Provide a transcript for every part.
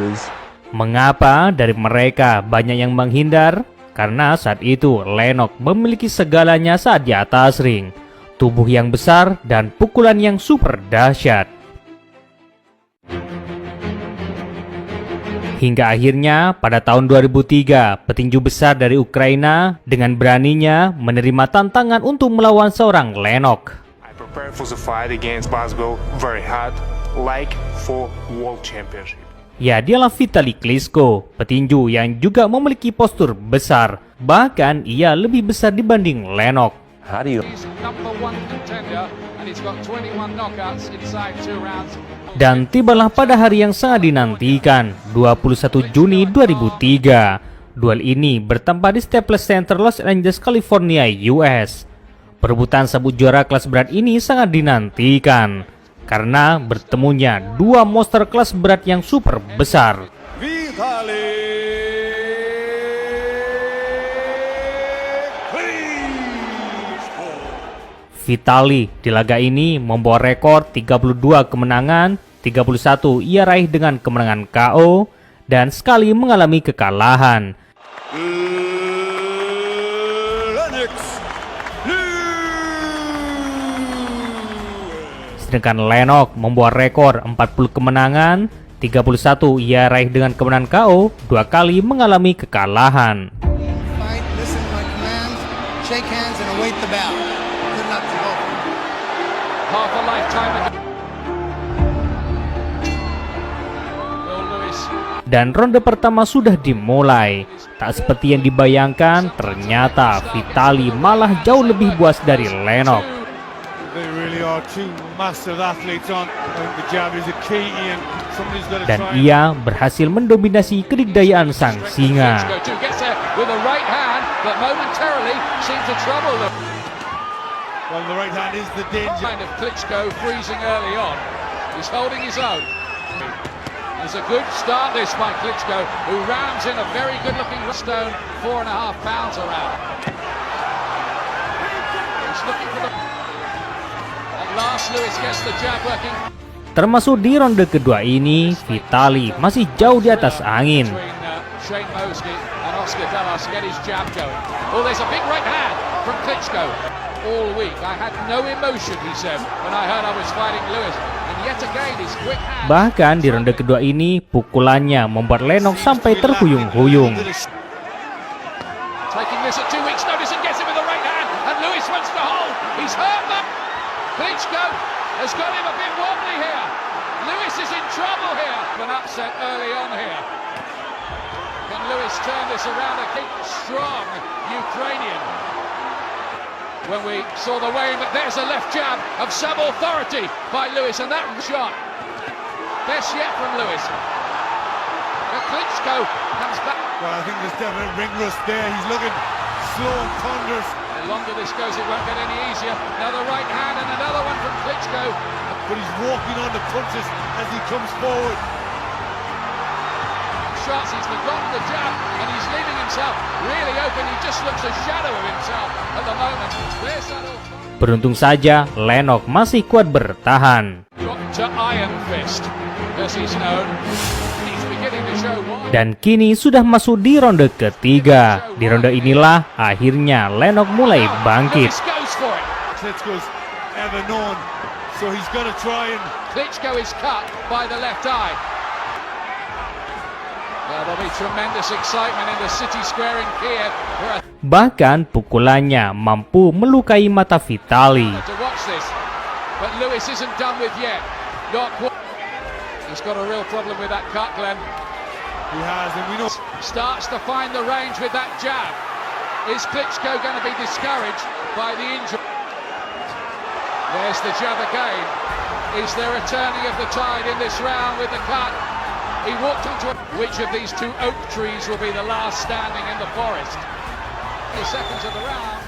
competitors. Mengapa dari mereka banyak yang menghindar? Karena saat itu Lennox memiliki segalanya saat di atas ring. Tubuh yang besar dan pukulan yang super dahsyat. Hingga akhirnya pada tahun 2003, petinju besar dari Ukraina dengan beraninya menerima tantangan untuk melawan seorang Lennox. I prepared for the fight against Basbo very hard, like for World Championship. Ya, dialah Vitali Klitschko, petinju yang juga memiliki postur besar. Bahkan ia lebih besar dibanding Lennox. How do you? Dan tibalah pada hari yang sangat dinantikan, 21 Juni 2003. Duel ini bertempat di Staples Center, Los Angeles, California, US. Perebutan sabuk juara kelas berat ini sangat dinantikan karena bertemunya dua monster kelas berat yang super besar. Vitali di laga ini membawa rekor 32 kemenangan, 31 ia raih dengan kemenangan KO, dan sekali mengalami kekalahan. Sedangkan Lennox membawa rekor 40 kemenangan, 31 ia raih dengan kemenangan KO, 2 kali mengalami kekalahan. Dan ronde pertama sudah dimulai. Tak seperti yang dibayangkan, ternyata Vitali malah jauh lebih buas dari Lennox. Dan ia berhasil mendominasi kedikdayaan sang singa. It's a good start this by Klitschko, who rams in a very good-looking stone, 4.5 pounds around. He's looking for the... At last, Lewis gets the jab working. Termasuk di ronde kedua ini, Vitali masih jauh di atas angin. Shane Mosley and Oscar Dallas get his jab going. Oh, there's a big right hand from Klitschko. All week, I had no emotion, he said, when I heard I was fighting Lewis. And yet again, his quick hand... Bahkan di ronde kedua ini, pukulannya membuat Lennox sampai terhuyung-huyung. Taking this at 2 weeks' notice and gets it with the right hand, and Lewis wants to hold. He's hurt them. Klitschko has got him a bit wobbly here. Lewis is in trouble here. An upset early on here. Can Lewis turn this around and keep strong Ukrainian? When we saw the way, but there's a left jab of some authority by Lewis, and that shot, best yet from Lewis. But Klitschko comes back. Well, I think there's definite ring rust there. He's looking slow and ponderous. The longer this goes, it won't get any easier. Another right hand and another one from Klitschko. But he's walking on the punches as he comes forward. Shots, he's forgotten the jab, and he's leaving himself really open. He just looks a shadow of himself at the moment. There's that all. Beruntung saja, Lennox masih kuat bertahan. Dr. Iron Fist, as he's known. He's beginning to show why. Dan kini sudah masuk di ronde ketiga. Di ronde inilah akhirnya Lennox mulai bangkit. Lewis goes for it. Klitschko's ever known, so he's going to try and... Klitschko is cut by the left eye. There'll be tremendous excitement in the city square in Kiev. Bahkan pukulannya mampu melukai mata Vitali. To watch this, but Lewis isn't done with yet. He's got a real problem with that cut, Glenn. He has, and we know... Starts to find the range with that jab. Is Klitschko going to be discouraged by the injury? There's the jab again. Is there a turning of the tide in this round with the cut? He walked onto it. Which of these two oak trees will be the last standing in the forest? 20 seconds of the round.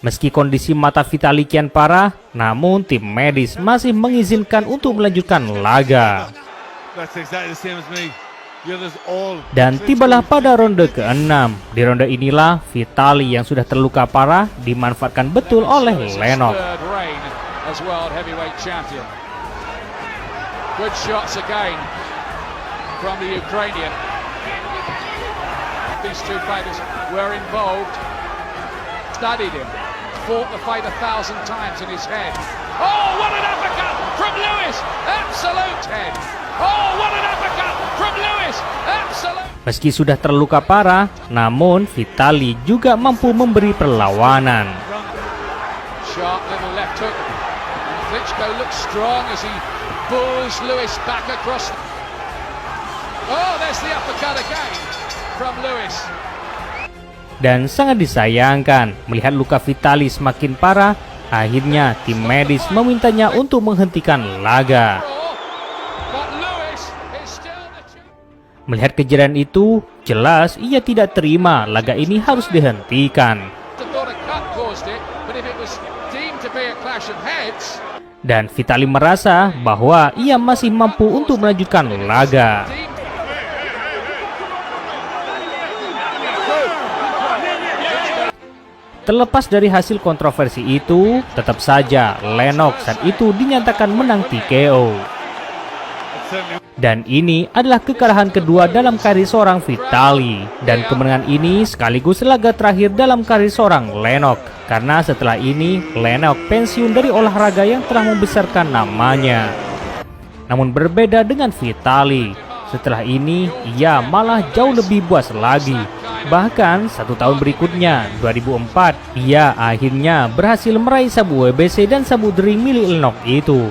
Meski kondisi mata Vitali kian parah, namun tim medis masih mengizinkan untuk melanjutkan laga. That's exactly the same as me. The others all... Dan tibalah pada ronde ke-6. Di ronde inilah Vitali yang sudah terluka parah dimanfaatkan betul oleh Lennox. Third reign as world heavyweight champion. Good shots again from the Ukrainian. These two fighters were involved, studied him, fought the fight 1,000 times in his head. Oh, what an uppercut from Lewis! Absolute head. Oh, what an uppercut from Lewis! Absolute. Meski sudah terluka parah, namun Vitali juga mampu memberi perlawanan. Sharp little left hook. Klitschko looks strong as he pulls Lewis back across. Oh, there's the uppercut again from Lewis. Dan sangat disayangkan melihat luka Vitali semakin parah, akhirnya tim medis memintanya untuk menghentikan laga. But Lewis is still the champion. Melihat kejadian itu, jelas ia tidak terima laga ini harus dihentikan. I thought a cut caused it, but if it was deemed to be a clash of heads, Dan Vitali merasa bahwa ia masih mampu untuk melanjutkan laga. deemed Terlepas dari hasil kontroversi itu, tetap saja Lennox saat itu dinyatakan menang TKO. Dan ini adalah kekalahan kedua dalam karir seorang Vitali. Dan kemenangan ini sekaligus laga terakhir dalam karir seorang Lennox. Karena setelah ini, Lennox pensiun dari olahraga yang telah membesarkan namanya. Namun berbeda dengan Vitali, setelah ini ia malah jauh lebih buas lagi. Bahkan 1 tahun berikutnya, 2004, ia akhirnya berhasil meraih sabu WBC dan sabu Dream milik Lennox itu.